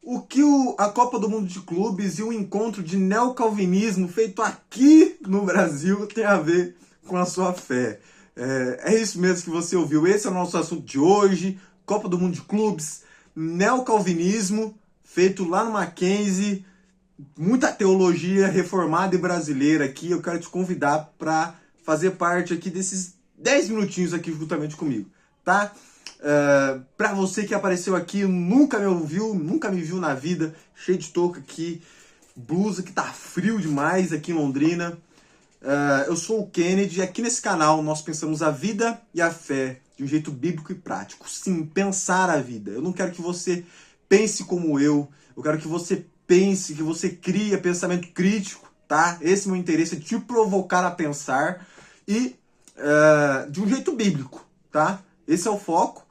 O que a Copa do Mundo de Clubes e o encontro de neocalvinismo feito aqui no Brasil tem a ver com a sua fé? É isso mesmo que você ouviu. Esse é o nosso assunto de hoje. Copa do Mundo de Clubes, neocalvinismo feito lá no Mackenzie. Muita teologia reformada e brasileira aqui. Eu quero te convidar para fazer parte aqui desses 10 minutinhos aqui juntamente comigo, tá? Pra você que apareceu aqui, nunca me ouviu, nunca me viu na vida, cheio de touca aqui, blusa que tá frio demais aqui em Londrina. Eu sou o Kennedy e aqui nesse canal nós pensamos a vida e a fé de um jeito bíblico e prático. Sim, pensar a vida. Eu não quero que você pense como eu quero que você pense, que você crie pensamento crítico, tá? Esse é o meu interesse, é te provocar a pensar e de um jeito bíblico, tá? Esse é o foco.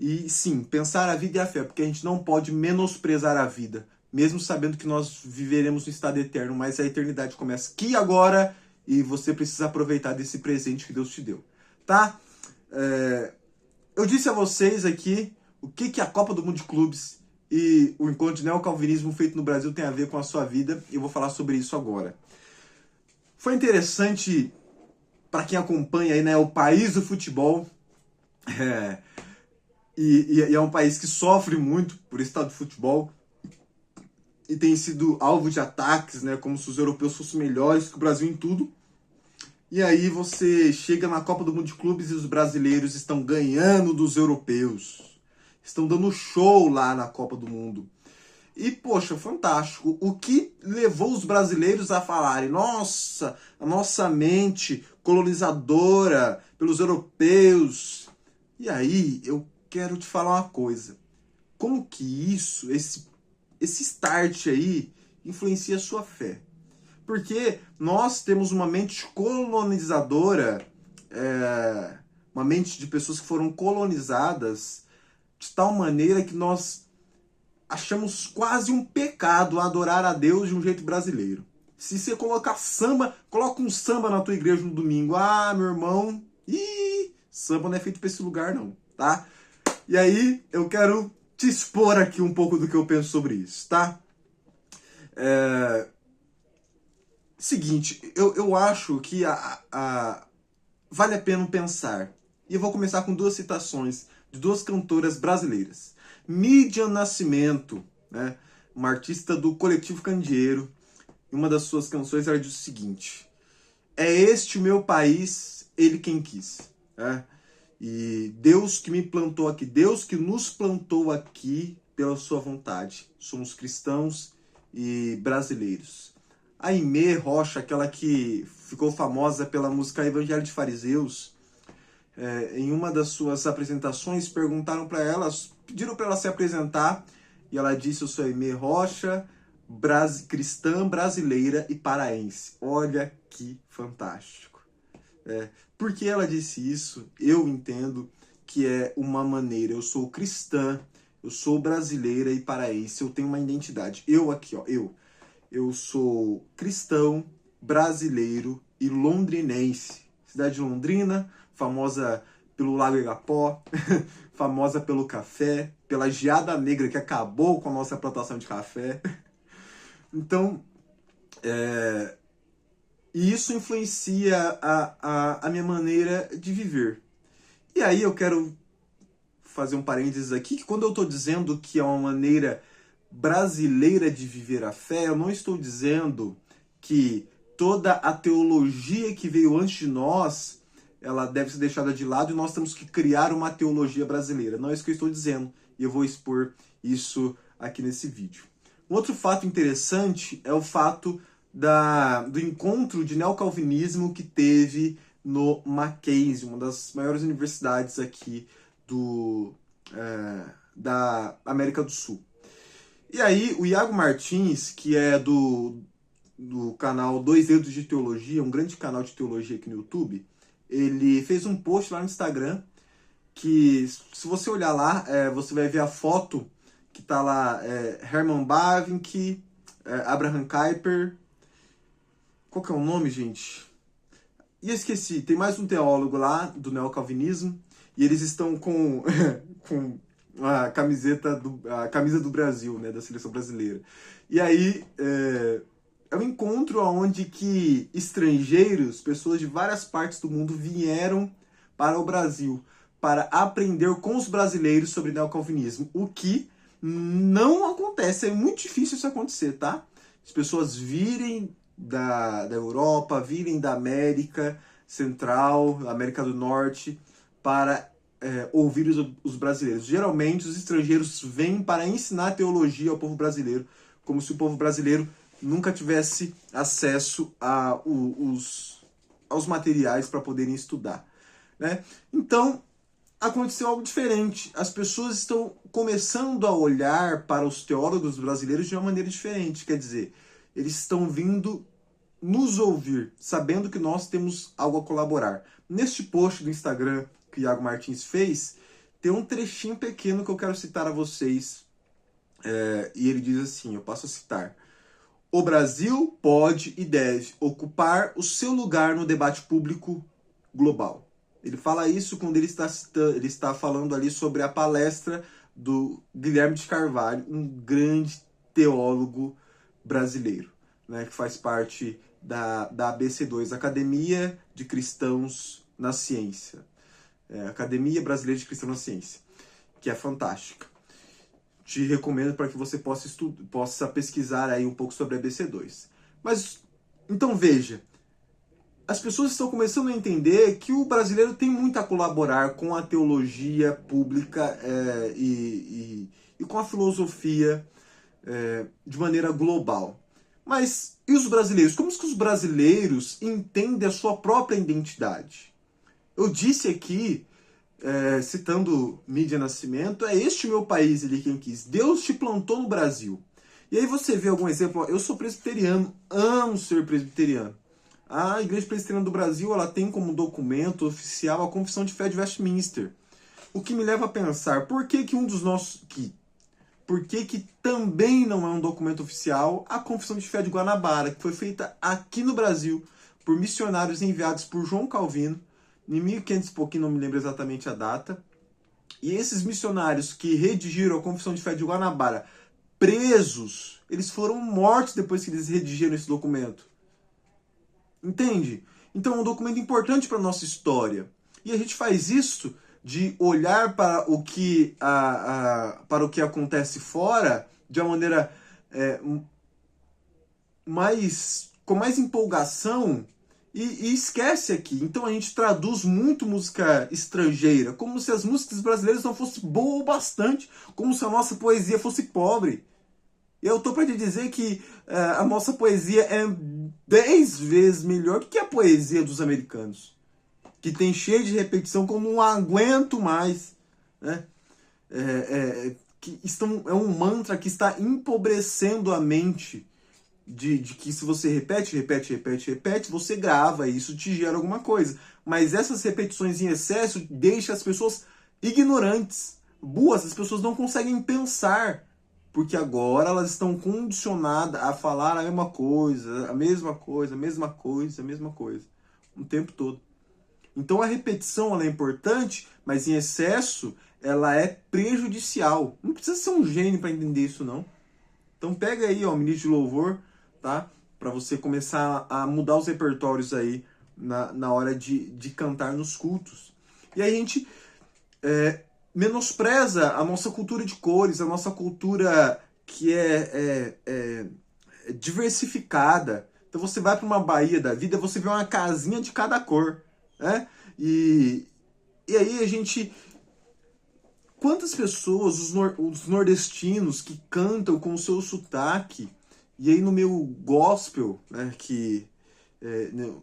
E sim, pensar a vida e a fé, porque a gente não pode menosprezar a vida, mesmo sabendo que nós viveremos no estado eterno, mas a eternidade começa aqui agora e você precisa aproveitar desse presente que Deus te deu, tá? Eu disse a vocês aqui o que a Copa do Mundo de Clubes e o encontro de neocalvinismo feito no Brasil tem a ver com a sua vida, e eu vou falar sobre isso agora. Foi interessante para quem acompanha aí, né, o país do futebol. E é um país que sofre muito por esse tal de futebol e tem sido alvo de ataques, né, como se os europeus fossem melhores que o Brasil em tudo. E aí você chega na Copa do Mundo de Clubes e os brasileiros estão ganhando dos europeus. Estão dando show lá na Copa do Mundo. E, poxa, fantástico. O que levou os brasileiros a falarem, nossa, a nossa mente colonizadora pelos europeus. E aí, eu quero te falar uma coisa. Como que isso, esse start aí, influencia a sua fé? Porque nós temos uma mente colonizadora, uma mente de pessoas que foram colonizadas de tal maneira que nós achamos quase um pecado adorar a Deus de um jeito brasileiro. Se você colocar samba, coloca um samba na tua igreja no domingo. Ah, meu irmão, samba não é feito para esse lugar não, tá? E aí, eu quero te expor aqui um pouco do que eu penso sobre isso, tá? Seguinte, eu acho que vale a pena pensar. E eu vou começar com duas citações de duas cantoras brasileiras. Mídia Nascimento, né, uma artista do Coletivo Candeeiro, em uma das suas canções ela diz o seguinte: é este o meu país, ele quem quis. Né? E Deus que me plantou aqui, Deus que nos plantou aqui pela sua vontade. Somos cristãos e brasileiros. A Aimee Rocha, aquela que ficou famosa pela música Evangelho de Fariseus, em uma das suas apresentações perguntaram para ela, pediram para ela se apresentar, e ela disse: eu sou Aimee Rocha, cristã brasileira e paraense. Olha que fantástico. Por que ela disse isso? Eu entendo que é uma maneira. Eu sou cristã, eu sou brasileira e paraense, eu tenho uma identidade. Eu aqui, ó, eu sou cristão, brasileiro e londrinense. Cidade de Londrina, famosa pelo Lago Igapó, famosa pelo café, pela geada negra que acabou com a nossa plantação de café. Então, e isso influencia a minha maneira de viver. E aí eu quero fazer um parênteses aqui, que quando eu estou dizendo que é uma maneira brasileira de viver a fé, eu não estou dizendo que toda a teologia que veio antes de nós, ela deve ser deixada de lado e nós temos que criar uma teologia brasileira. Não é isso que eu estou dizendo, e eu vou expor isso aqui nesse vídeo. Um outro fato interessante é o fato do encontro de neocalvinismo que teve no Mackenzie, uma das maiores universidades aqui da América do Sul. E aí, o Iago Martins, que é do canal Dois Dedos de Teologia, um grande canal de teologia aqui no YouTube, ele fez um post lá no Instagram que, se você olhar lá, você vai ver a foto que tá lá, Herman Bavinck, Abraham Kuyper. Qual que é o nome, gente? E eu esqueci, tem mais um teólogo lá do neocalvinismo, e eles estão com a a camisa do Brasil, né, da seleção brasileira. E aí é um encontro onde que estrangeiros, pessoas de várias partes do mundo vieram para o Brasil para aprender com os brasileiros sobre neocalvinismo, o que não acontece, é muito difícil isso acontecer, tá? As pessoas virem da Europa, virem da América Central, América do Norte, para ouvir os brasileiros. Geralmente, os estrangeiros vêm para ensinar teologia ao povo brasileiro, como se o povo brasileiro nunca tivesse acesso aos materiais para poderem estudar, né? Então, aconteceu algo diferente. As pessoas estão começando a olhar para os teólogos brasileiros de uma maneira diferente. Quer dizer, eles estão vindo nos ouvir, sabendo que nós temos algo a colaborar. Neste post do Instagram que o Iago Martins fez, tem um trechinho pequeno que eu quero citar a vocês. E ele diz assim, eu passo a citar: o Brasil pode e deve ocupar o seu lugar no debate público global. Ele fala isso quando ele está falando ali sobre a palestra do Guilherme de Carvalho, um grande teólogo brasileiro, né, que faz parte da ABC2, Academia de Cristãos na Ciência. Academia Brasileira de Cristãos na Ciência, que é fantástica. Te recomendo para que você possa pesquisar aí um pouco sobre a ABC2. Mas, então veja, as pessoas estão começando a entender que o brasileiro tem muito a colaborar com a teologia pública e com a filosofia de maneira global. Mas e os brasileiros? Como que os brasileiros entendem a sua própria identidade? Eu disse aqui, citando Mídia Nascimento, é este meu país, ele quem quis. Deus te plantou no Brasil. E aí você vê algum exemplo? Eu sou presbiteriano, amo ser presbiteriano. A Igreja Presbiteriana do Brasil, ela tem como documento oficial a Confissão de Fé de Westminster. O que me leva a pensar, por que que também não é um documento oficial a Confissão de Fé de Guanabara, que foi feita aqui no Brasil por missionários enviados por João Calvino, em 1500 e pouquinho, não me lembro exatamente a data. E esses missionários que redigiram a Confissão de Fé de Guanabara, presos, eles foram mortos depois que eles redigiram esse documento. Entende? Então é um documento importante para a nossa história. E a gente faz isso de olhar para o que, para o que acontece fora de uma maneira com mais empolgação e esquece aqui. Então a gente traduz muito música estrangeira, como se as músicas brasileiras não fossem boas o bastante, como se a nossa poesia fosse pobre. Eu estou para te dizer que a nossa poesia é 10 vezes melhor que a poesia dos americanos, que tem cheio de repetição como não aguento mais, né? É um mantra que está empobrecendo a mente de que se você repete, você grava e isso te gera alguma coisa. Mas essas repetições em excesso deixam as pessoas ignorantes, burras, as pessoas não conseguem pensar. Porque agora elas estão condicionadas a falar a mesma coisa, o tempo todo. Então a repetição ela é importante, mas em excesso ela é prejudicial. Não precisa ser um gênio para entender isso, não. Então pega aí, ó, o ministro de louvor, tá? Para você começar a mudar os repertórios aí na hora de cantar nos cultos. E aí a gente menospreza a nossa cultura de cores, a nossa cultura que é diversificada. Então você vai para uma Bahia da vida, você vê uma casinha de cada cor, né? E aí a gente... Quantas pessoas, os nordestinos que cantam com o seu sotaque, e aí no meu gospel, né,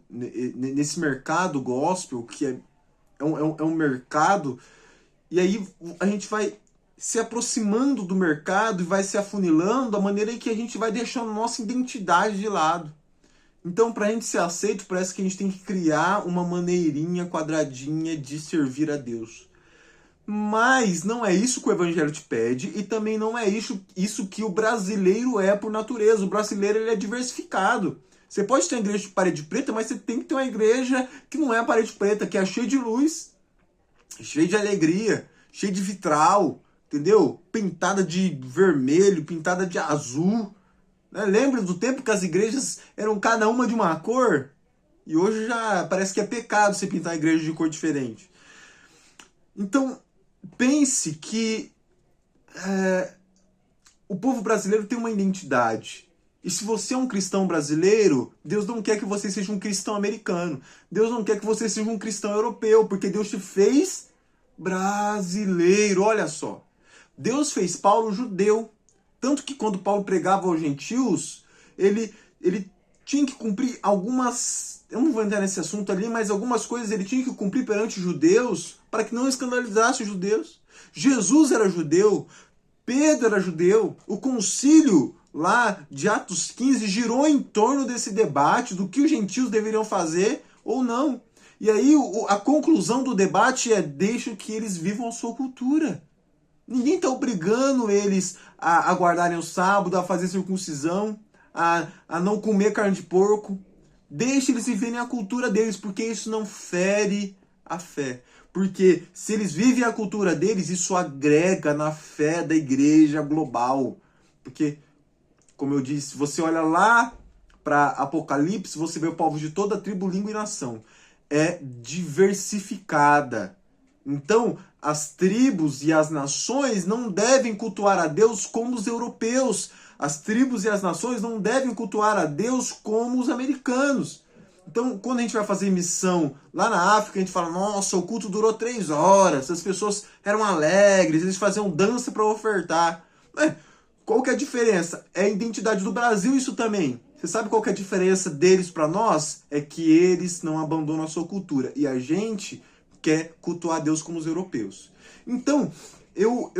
nesse mercado gospel, que é um mercado... E aí a gente vai se aproximando do mercado e vai se afunilando da maneira em que a gente vai deixando nossa identidade de lado. Então, para a gente ser aceito, parece que a gente tem que criar uma maneirinha quadradinha de servir a Deus. Mas não é isso que o Evangelho te pede e também não é isso que o brasileiro é por natureza. O brasileiro ele é diversificado. Você pode ter uma igreja de parede preta, mas você tem que ter uma igreja que não é a parede preta, que é cheia de luz, cheio de alegria, cheio de vitral, entendeu? Pintada de vermelho, pintada de azul. Né? Lembra do tempo que as igrejas eram cada uma de uma cor? E hoje já parece que é pecado você pintar a igreja de cor diferente. Então, pense que o povo brasileiro tem uma identidade. E se você é um cristão brasileiro, Deus não quer que você seja um cristão americano. Deus não quer que você seja um cristão europeu, porque Deus te fez brasileiro. Olha só. Deus fez Paulo judeu. Tanto que quando Paulo pregava aos gentios, ele tinha que cumprir algumas... Eu não vou entrar nesse assunto ali, mas algumas coisas ele tinha que cumprir perante os judeus para que não escandalizasse os judeus. Jesus era judeu, Pedro era judeu, o concílio lá de Atos 15 girou em torno desse debate do que os gentios deveriam fazer ou não. E aí a conclusão do debate é: deixa que eles vivam a sua cultura. Ninguém está obrigando eles a guardarem o sábado, a fazer circuncisão, a não comer carne de porco. Deixa eles viverem a cultura deles, porque isso não fere a fé. Porque se eles vivem a cultura deles, isso agrega na fé da igreja global. Porque, como eu disse, você olha lá para Apocalipse, você vê o povo de toda tribo, língua e nação. É diversificada. Então, as tribos e as nações não devem cultuar a Deus como os europeus. As tribos e as nações não devem cultuar a Deus como os americanos. Então, quando a gente vai fazer missão lá na África, a gente fala: nossa, o culto durou 3 horas, as pessoas eram alegres, eles faziam dança para ofertar. Qual que é a diferença? É a identidade do Brasil isso também. Você sabe qual que é a diferença deles para nós? É que eles não abandonam a sua cultura. E a gente quer cultuar Deus como os europeus. Então, eu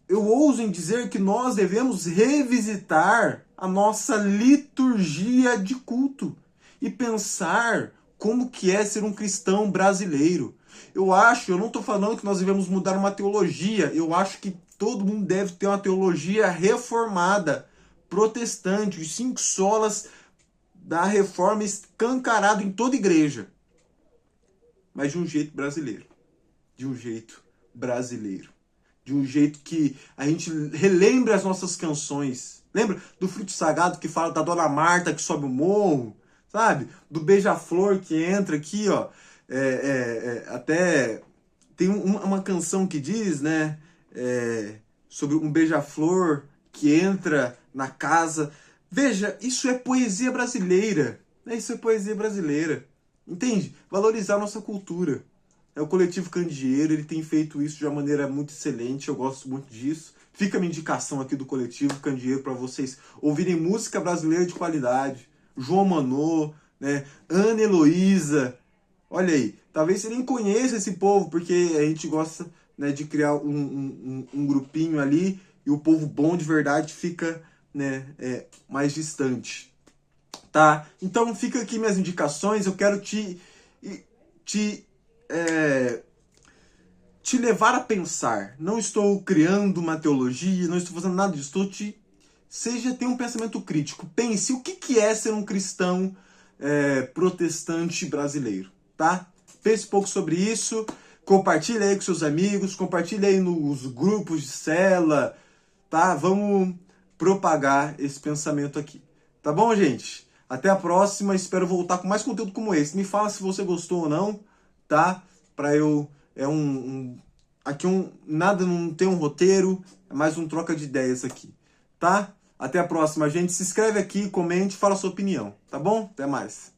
ouso em dizer que nós devemos revisitar a nossa liturgia de culto e pensar como que é ser um cristão brasileiro. Eu não estou falando que nós devemos mudar uma teologia, eu acho que todo mundo deve ter uma teologia reformada, protestante, os 5 solas da reforma escancarado em toda igreja. Mas de um jeito brasileiro. De um jeito brasileiro. De um jeito que a gente relembre as nossas canções. Lembra do Fruto Sagrado que fala da Dona Marta que sobe o morro? Sabe? Do Beija-Flor que entra aqui, ó. Até tem uma canção que diz, né? Sobre um beija-flor que entra na casa. Veja, isso é poesia brasileira. Isso é poesia brasileira. Entende? Valorizar a nossa cultura. O Coletivo Candeeiro, ele tem feito isso de uma maneira muito excelente, eu gosto muito disso. Fica a minha indicação aqui do Coletivo Candeeiro para vocês ouvirem música brasileira de qualidade. João Manô, né? Ana Heloísa. Olha aí, talvez você nem conheça esse povo, porque a gente gosta, né, de criar um grupinho ali e o povo bom de verdade fica, né, mais distante. Tá? Então fica aqui minhas indicações, eu quero te levar a pensar. Não estou criando uma teologia, não estou fazendo nada disso, tenha um pensamento crítico. Pense o que é ser um cristão protestante brasileiro, tá? Pense um pouco sobre isso, compartilhe aí com seus amigos, compartilhe aí nos grupos de célula, tá? Vamos propagar esse pensamento aqui. Tá bom, gente? Até a próxima, espero voltar com mais conteúdo como esse. Me fala se você gostou ou não, tá? Pra eu... nada, não tem um roteiro, é mais um troca de ideias aqui, tá? Até a próxima, gente. Se inscreve aqui, comente, fala a sua opinião, tá bom? Até mais.